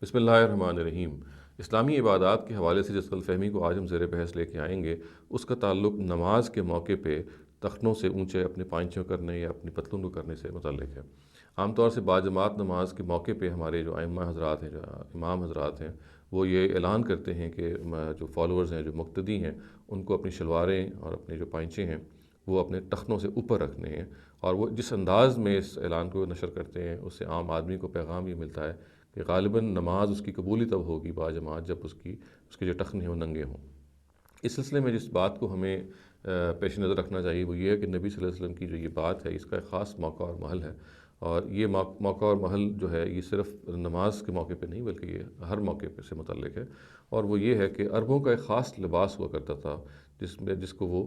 بسم اللہ الرحمن الرحیم۔ اسلامی عبادات کے حوالے سے جس غلط فہمی کو آج ہم زیر بحث لے کے آئیں گے، اس کا تعلق نماز کے موقع پہ تخنوں سے اونچے اپنے پائنچوں کرنے یا اپنی پتلون کو کرنے سے متعلق ہے۔ عام طور سے باجماعت نماز کے موقع پہ ہمارے جو ائمہ حضرات ہیں، جو امام حضرات ہیں، وہ یہ اعلان کرتے ہیں کہ جو فالوورز ہیں، جو مقتدی ہیں، ان کو اپنی شلواریں اور اپنے جو پائنچے ہیں وہ اپنے ٹخنوں سے اوپر رکھنے ہیں۔ اور وہ جس انداز میں اس اعلان کو نشر کرتے ہیں، اس سے عام آدمی کو پیغام یہ ملتا ہے کہ غالباً نماز اس کی قبولی تب ہوگی باجماعت جب اس کے جو ٹخنے ہیں وہ ننگے ہوں۔ اس سلسلے میں جس بات کو ہمیں پیش نظر رکھنا چاہیے وہ یہ ہے کہ نبی صلی اللہ علیہ وسلم کی جو یہ بات ہے، اس کا ایک خاص موقع اور محل ہے، اور یہ موقع اور محل جو ہے یہ صرف نماز کے موقع پہ نہیں بلکہ یہ ہر موقع پہ سے متعلق ہے۔ اور وہ یہ ہے کہ عربوں کا ایک خاص لباس ہوا کرتا تھا جس کو وہ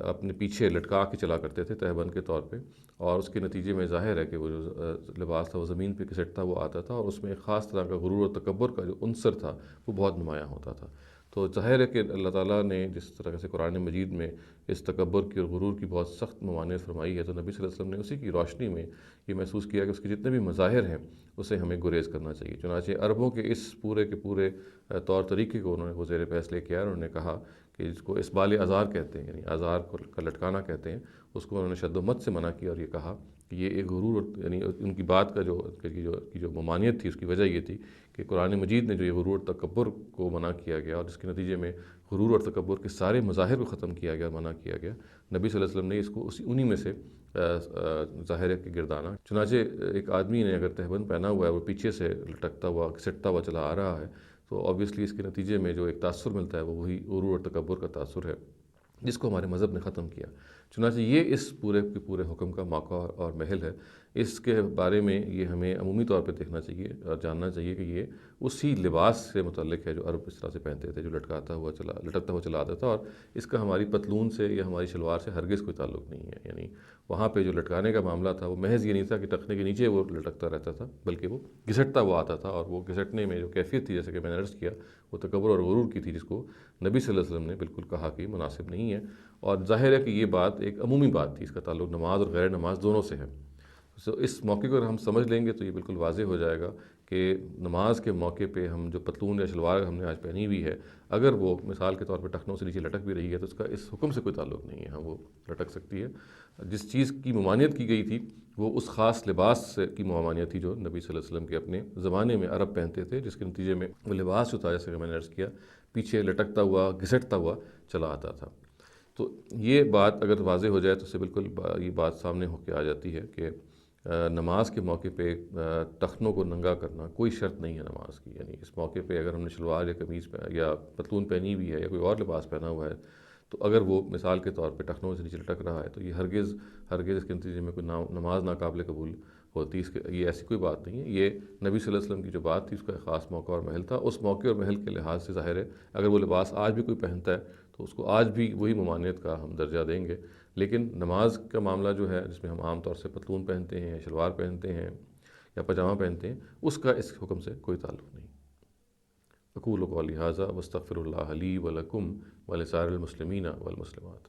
اپنے پیچھے لٹکا کے چلا کرتے تھے تہبند کے طور پہ، اور اس کے نتیجے میں ظاہر ہے کہ وہ جو لباس تھا وہ زمین پہ گھسٹتا وہ آتا تھا، اور اس میں ایک خاص طرح کا غرور اور تکبر کا جو عنصر تھا وہ بہت نمایاں ہوتا تھا۔ تو ظاہر ہے کہ اللہ تعالیٰ نے جس طرح سے قرآن مجید میں اس تکبر کی اور غرور کی بہت سخت ممانعت فرمائی ہے، تو نبی صلی اللہ علیہ وسلم نے اسی کی روشنی میں یہ محسوس کیا کہ اس کے جتنے بھی مظاہر ہیں اسے ہمیں گریز کرنا چاہیے۔ چنانچہ عربوں کے اس پورے کے پورے طور طریقے کو انہوں نے وہ زیر بحث لے کے آیا، اور انہوں نے کہا کہ جس کو اسبال ازار کہتے ہیں، یعنی ازار کا لٹکانا کہتے ہیں، اس کو انہوں نے شد و مت سے منع کیا، اور یہ کہا کہ یہ ایک غرور، یعنی ان کی بات کا جو ممانعت تھی اس کی وجہ یہ تھی کہ قرآن مجید نے جو یہ غرور تکبر کو منع کیا گیا، اور جس کے نتیجے میں غرور اور تکبر کے سارے مظاہر کو ختم کیا گیا، منع کیا گیا، نبی صلی اللہ علیہ وسلم نے اس کو انہی میں سے ظاہر ہے کہ گردانا۔ چنانچہ ایک آدمی نے اگر تہبند پہنا ہوا ہے، وہ پیچھے سے لٹکتا ہوا گھسٹتا ہوا چلا آ رہا ہے، تو آبویسلی اس کے نتیجے میں جو ایک تاثر ملتا ہے وہ وہی غرور اور تکبر کا تاثر ہے جس کو ہمارے مذہب نے ختم کیا۔ چنانچہ یہ اس پورے کے پورے حکم کا موقع اور محل ہے۔ اس کے بارے میں یہ ہمیں عمومی طور پہ دیکھنا چاہیے اور جاننا چاہیے کہ یہ اسی لباس سے متعلق ہے جو عرب اس طرح سے پہنتے تھے، جو لٹکتا ہوا چلا آتا تھا، اور اس کا ہماری پتلون سے یا ہماری شلوار سے ہرگز کوئی تعلق نہیں ہے۔ یعنی وہاں پہ جو لٹکانے کا معاملہ تھا وہ محض یہ نہیں تھا کہ ٹخنے کے نیچے وہ لٹکتا رہتا تھا، بلکہ وہ گھسٹتا ہوا آتا تھا، اور وہ گھسٹنے میں جو کیفیت تھی، جیسے کہ میں نے عرض کیا، وہ تکبر اور غرور کی تھی، جس کو نبی صلی اللہ علیہ وسلم نے بالکل کہا کہ مناسب نہیں ہے۔ اور ظاہر ہے کہ یہ بات ایک عمومی بات تھی، اس کا تعلق نماز اور غیر نماز دونوں سے ہے۔ اس موقع کو اگر ہم سمجھ لیں گے تو یہ بالکل واضح ہو جائے گا کہ نماز کے موقع پہ ہم جو پتلون یا شلوار ہم نے آج پہنی ہوئی ہے، اگر وہ مثال کے طور پہ ٹخنوں سے نیچے لٹک بھی رہی ہے تو اس کا اس حکم سے کوئی تعلق نہیں ہے۔ ہاں، وہ لٹک سکتی ہے۔ جس چیز کی ممانعت کی گئی تھی وہ اس خاص لباس کی ممانعت تھی جو نبی صلی اللہ علیہ وسلم کے اپنے زمانے میں عرب پہنتے تھے، جس کے نتیجے میں وہ لباس جو تھا، جیسے کہ میں نے عرض کیا، پیچھے لٹکتا ہوا گھسٹتا ہوا چلا آتا تھا۔ تو یہ بات اگر واضح ہو جائے تو اس سے بالکل یہ بات سامنے ہو کے آ جاتی ہے کہ نماز کے موقع پہ ٹخنوں کو ننگا کرنا کوئی شرط نہیں ہے نماز کی۔ یعنی اس موقع پہ اگر ہم نے شلوار یا قمیض یا پتلون پہنی ہوئی ہے یا کوئی اور لباس پہنا ہوا ہے، تو اگر وہ مثال کے طور پہ ٹخنوں سے نیچے لٹک رہا ہے تو یہ ہرگز اس کے نتیجے میں کوئی نماز ناقابل قبول ہوتی، یہ ایسی کوئی بات نہیں ہے۔ یہ نبی صلی اللہ علیہ وسلم کی جو بات تھی اس کا ایک خاص موقع اور محل تھا۔ اس موقع اور محل کے لحاظ سے ظاہر ہے اگر وہ لباس آج بھی کوئی پہنتا ہے تو اس کو آج بھی وہی ممانعت کا ہم درجہ دیں گے، لیکن نماز کا معاملہ جو ہے، جس میں ہم عام طور سے پتلون پہنتے ہیں، شلوار پہنتے ہیں یا پاجامہ پہنتے ہیں، اس کا اس حکم سے کوئی تعلق نہیں۔ اقول قولی ھذا واستغفر اللہ لی ولکم ولسائر المسلمین والمسلمات۔